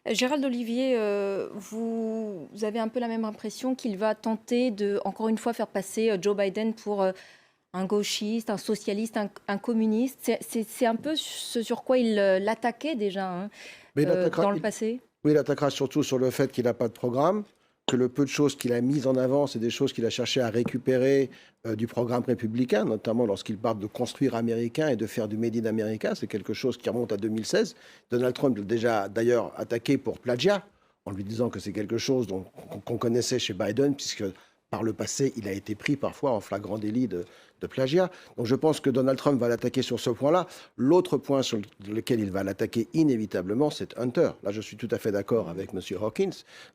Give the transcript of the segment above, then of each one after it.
Gérald Olivier, vous avez un peu la même impression qu'il va tenter de, encore une fois, faire passer Joe Biden pour un gauchiste, un socialiste, un communiste. C'est un peu ce sur quoi il l'attaquait déjà, hein, Mais dans le passé. oui, il attaquera surtout sur le fait qu'il n'a pas de programme, que le peu de choses qu'il a mises en avant, c'est des choses qu'il a cherché à récupérer du programme républicain, notamment lorsqu'il parle de construire américain et de faire du Made in America. C'est quelque chose qui remonte à 2016. Donald Trump l'a déjà d'ailleurs attaqué pour plagiat, en lui disant que c'est quelque chose qu'on connaissait chez Biden, puisque par le passé, il a été pris parfois en flagrant délit de plagiat. Donc je pense que Donald Trump va l'attaquer sur ce point-là. L'autre point sur lequel il va l'attaquer inévitablement, c'est Hunter. Là, je suis tout à fait d'accord avec M. Hawkins.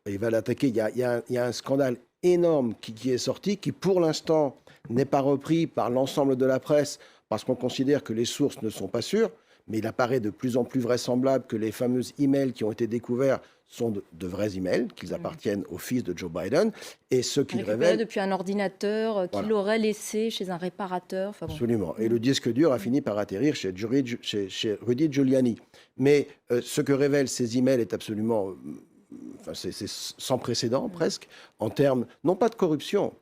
Il va l'attaquer. Il y a un scandale énorme qui est sorti, qui pour l'instant n'est pas repris par l'ensemble de la presse parce qu'on considère que les sources ne sont pas sûres. Mais il apparaît de plus en plus vraisemblable que les fameuses emails qui ont été découverts sont de vrais emails, qu'ils appartiennent au fils de Joe Biden, et ce qu'ils Récupéré révèlent. depuis un ordinateur qu'il Voilà. aurait laissé chez un réparateur. Enfin bon. Absolument. Et le disque dur a fini par atterrir chez Rudy Giuliani. Mais ce que révèlent ces emails est absolument, enfin, c'est sans précédent presque, en termes, non pas de corruption,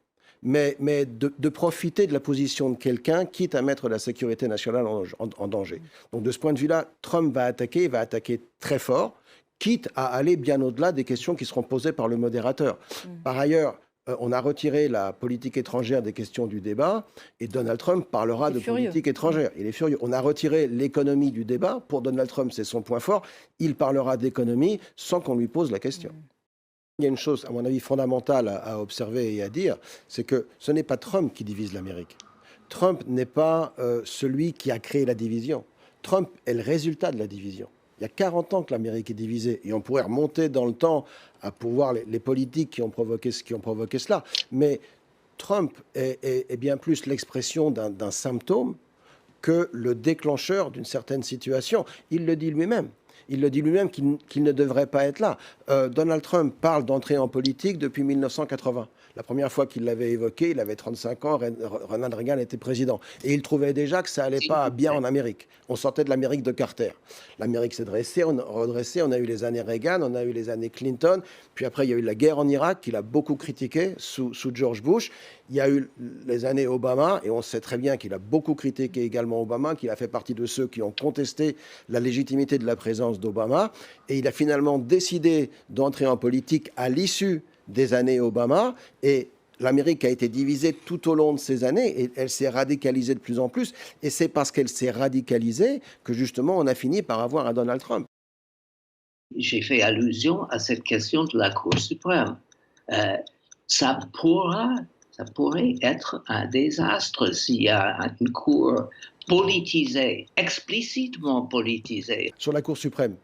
mais de profiter de la position de quelqu'un, quitte à mettre la sécurité nationale en danger. Donc de ce point de vue-là, Trump va attaquer très fort, quitte à aller bien au-delà des questions qui seront posées par le modérateur. Par ailleurs, on a retiré la politique étrangère des questions du débat et Donald Trump parlera Il est de furieux. politique étrangère. Il est furieux. On a retiré l'économie du débat. Pour Donald Trump, c'est son point fort. Il parlera d'économie sans qu'on lui pose la question. Il y a une chose, à mon avis, fondamentale à observer et à dire, c'est que ce n'est pas Trump qui divise l'Amérique. Trump n'est pas celui qui a créé la division. Trump est le résultat de la division. Il y a 40 ans que l'Amérique est divisée et on pourrait remonter dans le temps pour voir les politiques qui ont provoqué cela. Mais Trump est bien plus l'expression d'un symptôme que le déclencheur d'une certaine situation. Il le dit lui-même. Il le dit lui-même qu'il ne devrait pas être là. Donald Trump parle d'entrer en politique depuis 1980. La première fois qu'il l'avait évoqué, il avait 35 ans, Ronald Reagan était président. Et il trouvait déjà que ça allait S'il pas vous bien plaît. en Amérique. On sortait de l'Amérique de Carter. L'Amérique s'est redressée, on a eu les années Reagan, on a eu les années Clinton, puis après il y a eu la guerre en Irak qu'il a beaucoup critiqué sous George Bush. Il y a eu les années Obama, et on sait très bien qu'il a beaucoup critiqué également Obama, qu'il a fait partie de ceux qui ont contesté la légitimité de la présence d'Obama. Et il a finalement décidé d'entrer en politique à l'issue des années Obama. Et l'Amérique a été divisée tout au long de ces années et elle s'est radicalisée de plus en plus. Et c'est parce qu'elle s'est radicalisée que justement on a fini par avoir un Donald Trump. J'ai fait allusion à cette question de la Cour suprême. Euh, ça, ça pourrait être un désastre s'il y a une Cour politisée, explicitement politisée. Sur la Cour suprême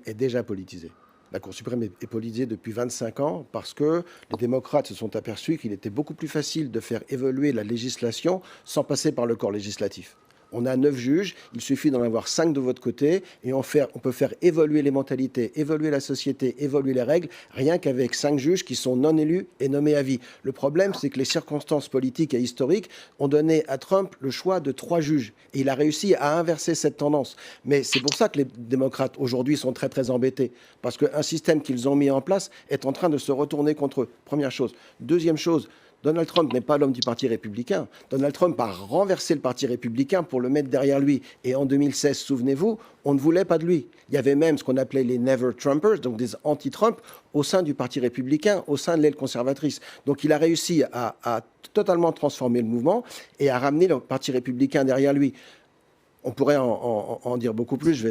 est déjà politisée. La Cour suprême est politisée depuis 25 ans parce que les démocrates se sont aperçus qu'il était beaucoup plus facile de faire évoluer la législation sans passer par le corps législatif. On a 9 juges, il suffit d'en avoir 5 de votre côté et on peut faire évoluer les mentalités, évoluer la société, évoluer les règles, rien qu'avec 5 juges qui sont non élus et nommés à vie. Le problème, c'est que les circonstances politiques et historiques ont donné à Trump le choix de 3 juges. Et il a réussi à inverser cette tendance. Mais c'est pour ça que les démocrates aujourd'hui sont très très embêtés. Parce qu'un système qu'ils ont mis en place est en train de se retourner contre eux. Première chose. Deuxième chose, Donald Trump n'est pas l'homme du Parti républicain. Donald Trump a renversé le Parti républicain pour le mettre derrière lui. Et en 2016, souvenez-vous, on ne voulait pas de lui. Il y avait même ce qu'on appelait les Never Trumpers, donc des anti-Trump, au sein du Parti républicain, au sein de l'aile conservatrice. Donc il a réussi à totalement transformer le mouvement et à ramener le Parti républicain derrière lui. On pourrait en dire beaucoup plus.